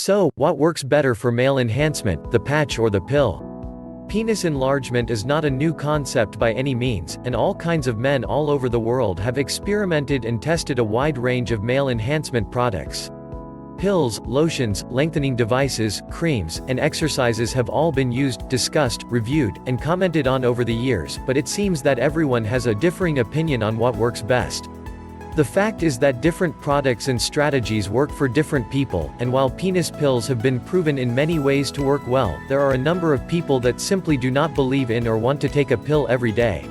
So, what works better for male enhancement, the patch or the pill? Penis enlargement is not a new concept by any means, and all kinds of men all over the world have experimented and tested a wide range of male enhancement products. Pills, lotions, lengthening devices, creams, and exercises have all been used, discussed, reviewed, and commented on over the years, but it seems that everyone has a differing opinion on what works best. The fact is that different products and strategies work for different people, and while penis pills have been proven in many ways to work well, there are a number of people that simply do not believe in or want to take a pill every day.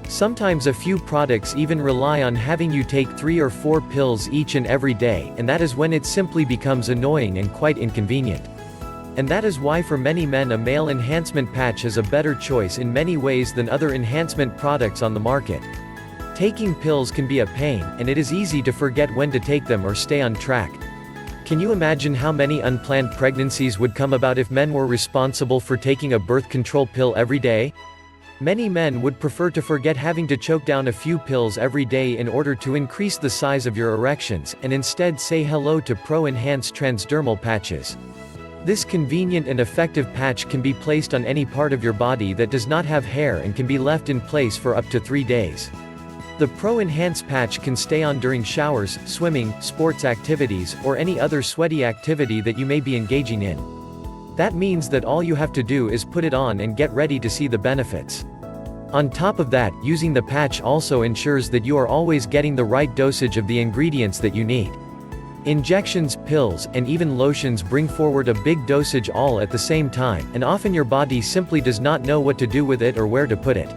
Sometimes a few products even rely on having you take 3 or 4 pills each and every day, and that is when it simply becomes annoying and quite inconvenient. And that is why for many men a male enhancement patch is a better choice in many ways than other enhancement products on the market. Taking pills can be a pain, and it is easy to forget when to take them or stay on track. Can you imagine how many unplanned pregnancies would come about if men were responsible for taking a birth control pill every day? Many men would prefer to forget having to choke down a few pills every day in order to increase the size of your erections, and instead say hello to Pro-Enhanced transdermal patches. This convenient and effective patch can be placed on any part of your body that does not have hair and can be left in place for up to 3 days. The Pro-Enhance patch can stay on during showers, swimming, sports activities, or any other sweaty activity that you may be engaging in. That means that all you have to do is put it on and get ready to see the benefits. On top of that, using the patch also ensures that you are always getting the right dosage of the ingredients that you need. Injections, pills, and even lotions bring forward a big dosage all at the same time, and often your body simply does not know what to do with it or where to put it.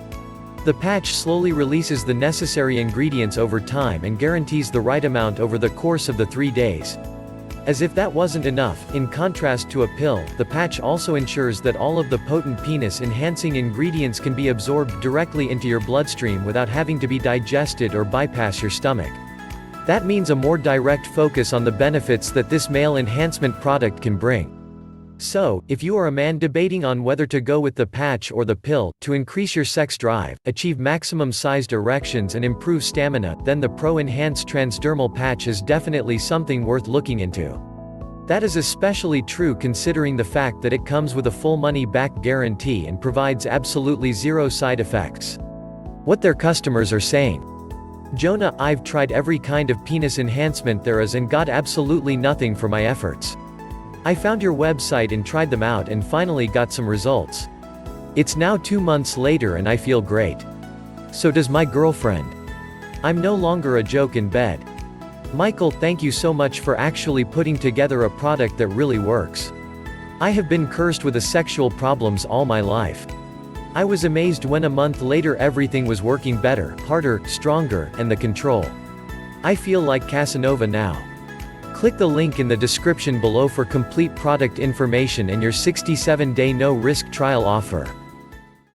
The patch slowly releases the necessary ingredients over time and guarantees the right amount over the course of the 3 days. As if that wasn't enough, in contrast to a pill, the patch also ensures that all of the potent penis-enhancing ingredients can be absorbed directly into your bloodstream without having to be digested or bypass your stomach. That means a more direct focus on the benefits that this male enhancement product can bring. So, if you are a man debating on whether to go with the patch or the pill, to increase your sex drive, achieve maximum-sized erections and improve stamina, then the Pro-Enhanced transdermal patch is definitely something worth looking into. That is especially true considering the fact that it comes with a full money-back guarantee and provides absolutely zero side effects. What their customers are saying. Jonah, I've tried every kind of penis enhancement there is and got absolutely nothing for my efforts. I found your website and tried them out and finally got some results. It's now 2 months later and I feel great. So does my girlfriend. I'm no longer a joke in bed. Michael, thank you so much for actually putting together a product that really works. I have been cursed with sexual problems all my life. I was amazed when a month later everything was working better, harder, stronger, and the control. I feel like Casanova now. Click the link in the description below for complete product information and your 67-day no-risk trial offer.